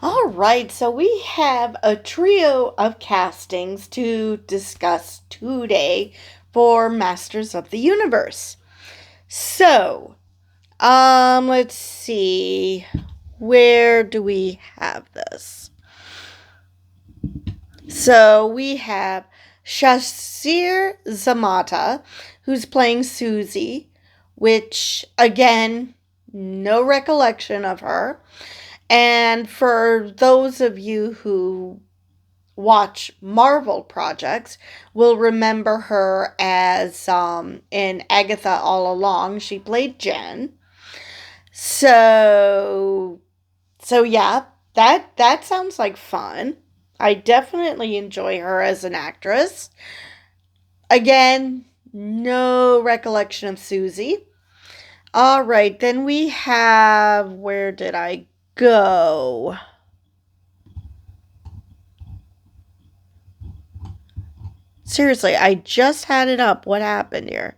All right, so we have a trio of castings to discuss today for Masters of the Universe. So, let's see. Where do we have this? So, we have Shasir Zamata, who's playing Susie, which, again, no recollection of her. And for those of you who watch Marvel projects will remember her as in Agatha All Along. She played Jen. So yeah, that sounds like fun. I definitely enjoy her as an actress. Again, no recollection of Susie. All right, then we have where did I go? Seriously, I just had it up. What happened here?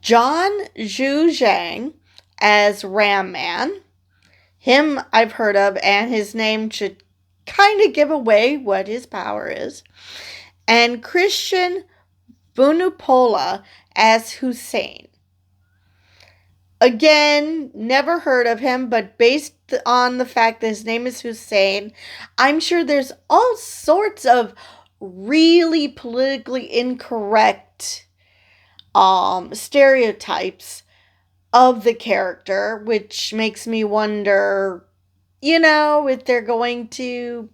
John Zhu Zhang as Ram Man. Him I've heard of, and his name should kind of give away what his power is. And Christian Bunupola as Hussein. Again, never heard of him, but based on the fact that his name is Hussein, I'm sure there's all sorts of really politically incorrect stereotypes of the character, which makes me wonder, if they're going to,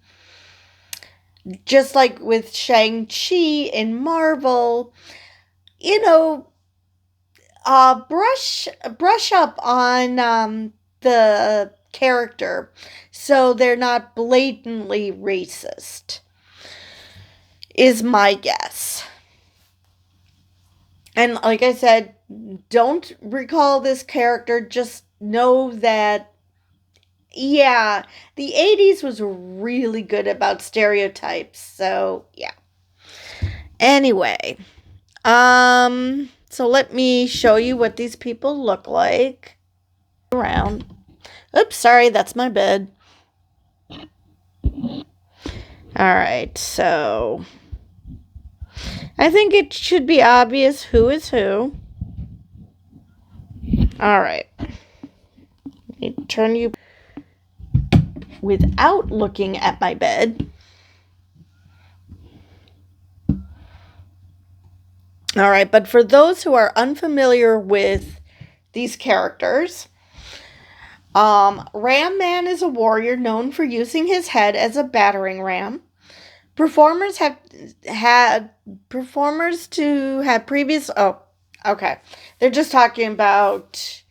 just like with Shang-Chi in Marvel, you know, brush up on the character so they're not blatantly racist, is my guess. And like I said, don't recall this character, just know that yeah, the 80s was really good about stereotypes. So, yeah. Anyway, so let me show you what these people look like around. Oops, sorry, that's my bed. All right, so I think it should be obvious who is who. All right. Let me turn you without looking at my bed. All right, but for those who are unfamiliar with these characters, Ram Man is a warrior known for using his head as a battering ram. Performers have had performers to have previous. Oh, okay. They're just talking about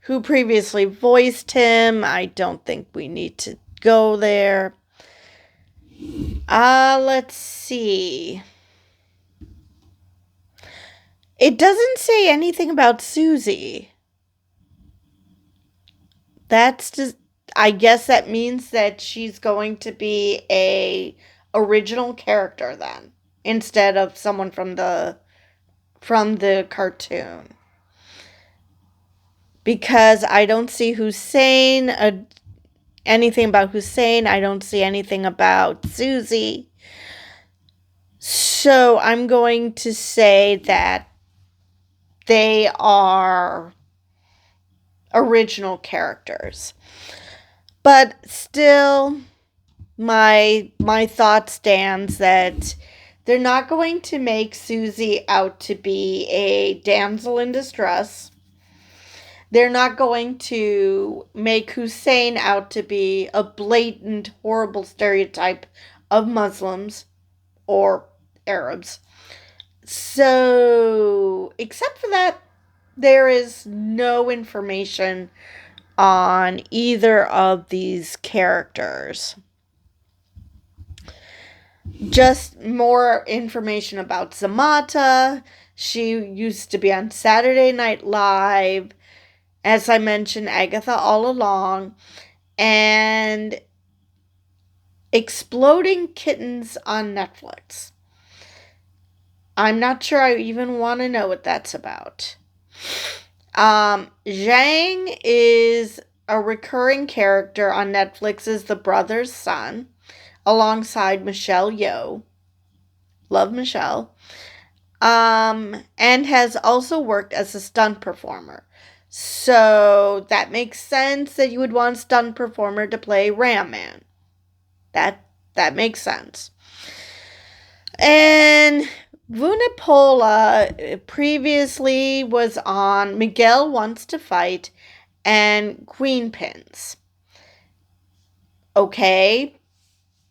who previously voiced him. I don't think we need to go there. Let's see. It doesn't say anything about Susie. That's just, I guess that means that she's going to be a original character then, instead of someone from the cartoon. Because I don't see Hussein, anything about Hussein. I don't see anything about Susie. So I'm going to say that they are original characters. But still, my thought stands that they're not going to make Susie out to be a damsel in distress. They're not going to make Hussein out to be a blatant, horrible stereotype of Muslims or Arabs. So, except for that, there is no information on either of these characters. Just more information about Zamata. She used to be on Saturday Night Live. As I mentioned, Agatha All Along. And Exploding Kittens on Netflix. I'm not sure I even want to know what that's about. Zhang is a recurring character on Netflix's The Brother's Son, alongside Michelle Yeoh. Love Michelle. And has also worked as a stunt performer. So that makes sense that you would want a stunt performer to play Ram Man. That makes sense. And Vunipola previously was on Miguel Wants to Fight and Queen Pins. Okay,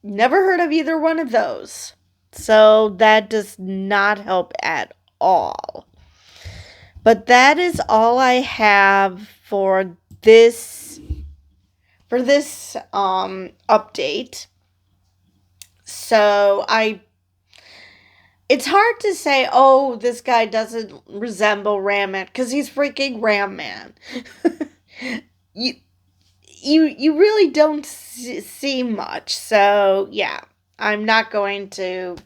never heard of either one of those. So that does not help at all. But that is all I have for this update. So it's hard to say, oh, this guy doesn't resemble Ram Man, because he's freaking Ram Man. you really don't see much. So yeah, I'm not going to.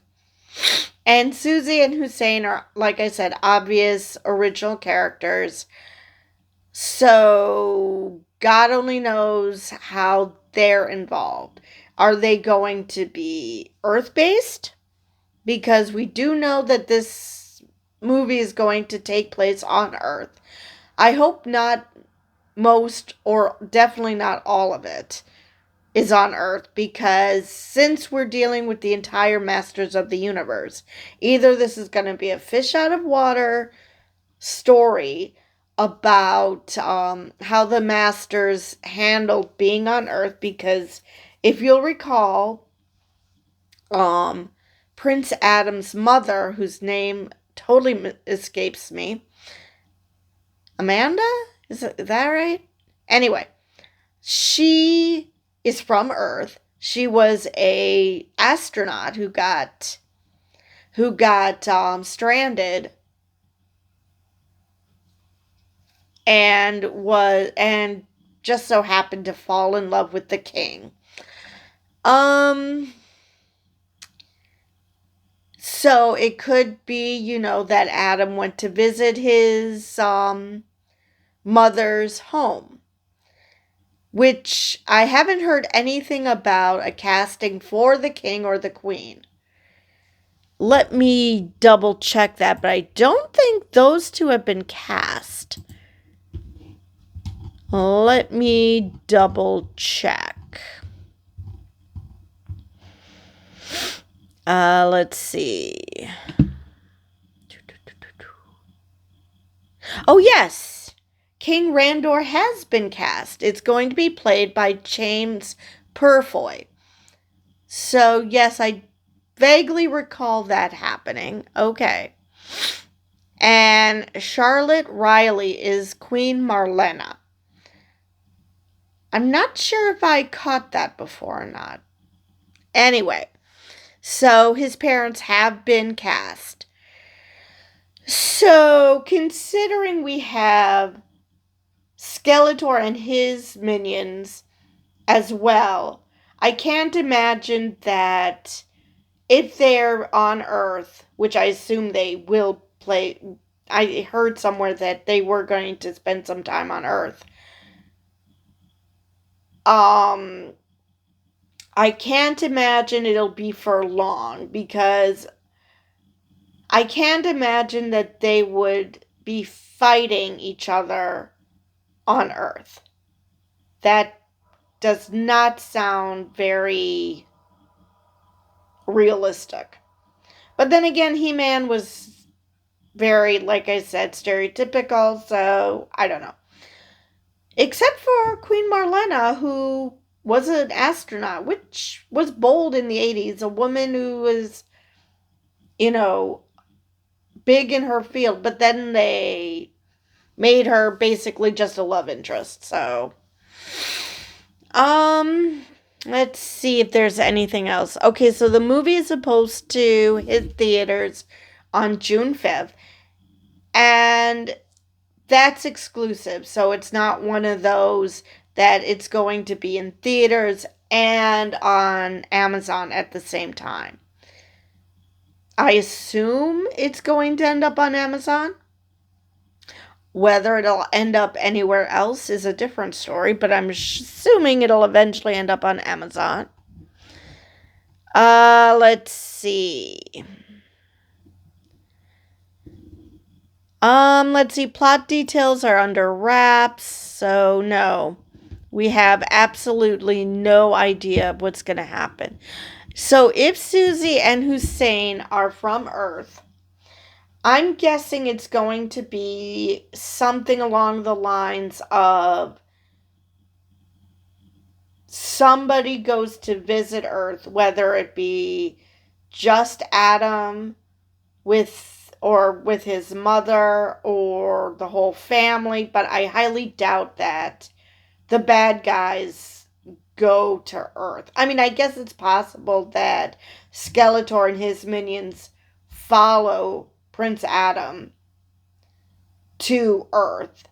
And Susie and Hussein are, like I said, obvious original characters. So God only knows how they're involved. Are they going to be Earth-based? Because we do know that this movie is going to take place on Earth. I hope not most, or definitely not all of it, is on Earth, because since we're dealing with the entire Masters of the Universe, either this is going to be a fish out of water story about how the Masters handled being on Earth, because if you'll recall, Prince Adam's mother, whose name totally escapes me, Amanda? Is that right? Anyway, she is from Earth. She was a astronaut who got stranded and just so happened to fall in love with the king. So it could be, that Adam went to visit his mother's home, which I haven't heard anything about a casting for the king or the queen. Let me double check that, but I don't think those two have been cast. Let me double check. Let's see. Oh, yes. King Randor has been cast. It's going to be played by James Purfoy. So, yes, I vaguely recall that happening. Okay. And Charlotte Riley is Queen Marlena. I'm not sure if I caught that before or not. Anyway, so his parents have been cast. So, considering we have Skeletor and his minions as well, I can't imagine that if they're on Earth, which I assume they will play, I heard somewhere that they were going to spend some time on Earth. I can't imagine it'll be for long, because I can't imagine that they would be fighting each other on Earth. That does not sound very realistic. But then again, He-Man was very, like I said, stereotypical, so I don't know. Except for Queen Marlena, who was an astronaut, which was bold in the 80s. A woman who was, big in her field, but then they made her basically just a love interest. So, let's see if there's anything else. Okay, so the movie is supposed to hit theaters on June 5th, and that's exclusive, so it's not one of those that it's going to be in theaters and on Amazon at the same time. I assume it's going to end up on Amazon. Whether it'll end up anywhere else is a different story, but I'm assuming it'll eventually end up on Amazon. Let's see. Let's see. Plot details are under wraps, so no. We have absolutely no idea what's going to happen. So if Susie and Hussein are from Earth, I'm guessing it's going to be something along the lines of somebody goes to visit Earth, whether it be just Adam with his mother or the whole family, but I highly doubt that the bad guys go to Earth. I mean, I guess it's possible that Skeletor and his minions follow Prince Adam to Earth,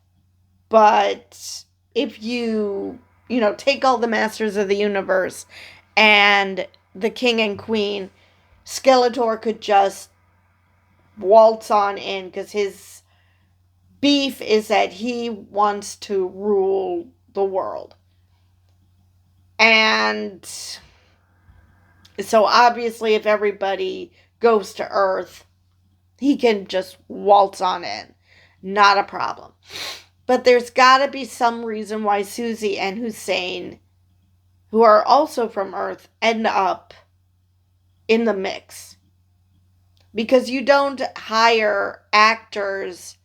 but if you take all the Masters of the Universe and the King and Queen, Skeletor could just waltz on in because his beef is that he wants to rule the world. And so obviously if everybody goes to Earth, he can just waltz on in. Not a problem. But there's got to be some reason why Susie and Hussein, who are also from Earth, end up in the mix. Because you don't hire actors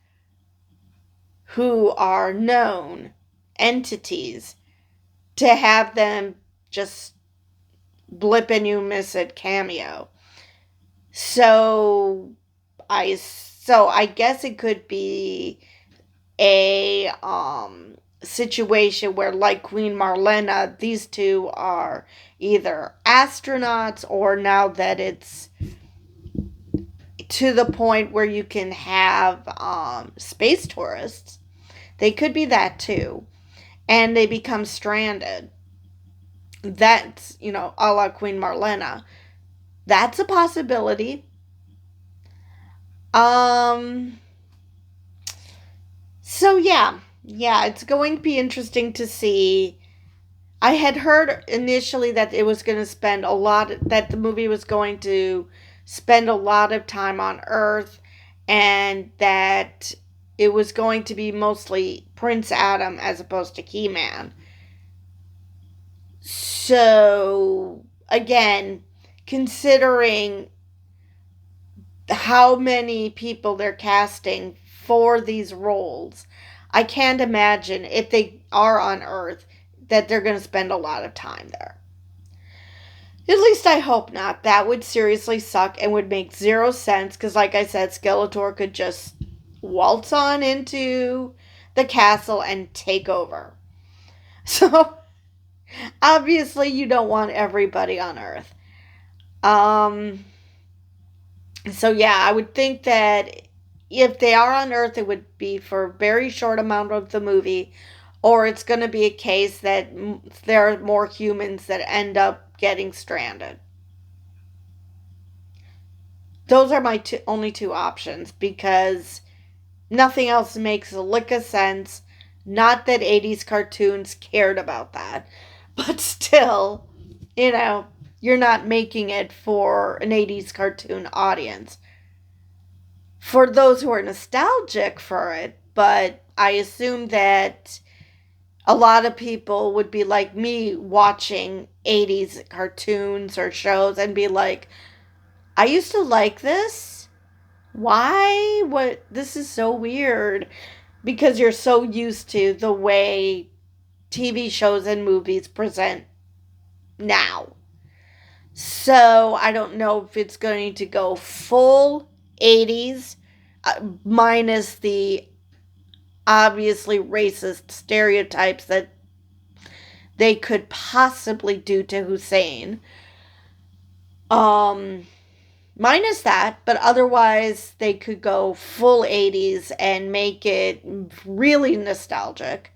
who are known entities to have them just blip and you miss it cameo. So I guess it could be a situation where, like Queen Marlena, these two are either astronauts, or now that it's to the point where you can have space tourists, they could be that too, and they become stranded. That's, a la Queen Marlena. That's a possibility. So yeah, it's going to be interesting to see. I had heard initially that it was going to that the movie was going to spend a lot of time on Earth, and that it was going to be mostly Prince Adam as opposed to He-Man. So, again, considering how many people they're casting for these roles, I can't imagine, if they are on Earth, that they're going to spend a lot of time there. At least I hope not. That would seriously suck and would make zero sense, because like I said, Skeletor could just waltz on into the castle and take over. So, obviously you don't want everybody on Earth. So yeah, I would think that if they are on Earth, it would be for a very short amount of the movie, or it's going to be a case that there are more humans that end up getting stranded. Those are my only two options, because nothing else makes a lick of sense. Not that 80s cartoons cared about that, but still, you're not making it for an 80s cartoon audience. For those who are nostalgic for it, but I assume that a lot of people would be like me, watching 80s cartoons or shows and be like, I used to like this. Why? What? This is so weird. Because you're so used to the way TV shows and movies present now. So I don't know if it's going to go full 80s, minus the obviously racist stereotypes that they could possibly do to Hussein. Minus that, but otherwise they could go full 80s and make it really nostalgic.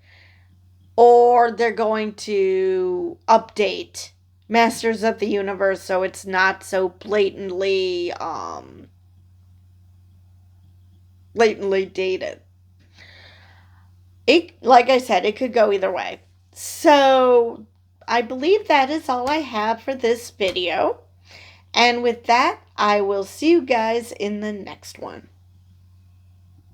Or they're going to update Masters of the Universe so it's not so blatantly dated. like I said, it could go either way. So I believe that is all I have for this video. And with that, I will see you guys in the next one.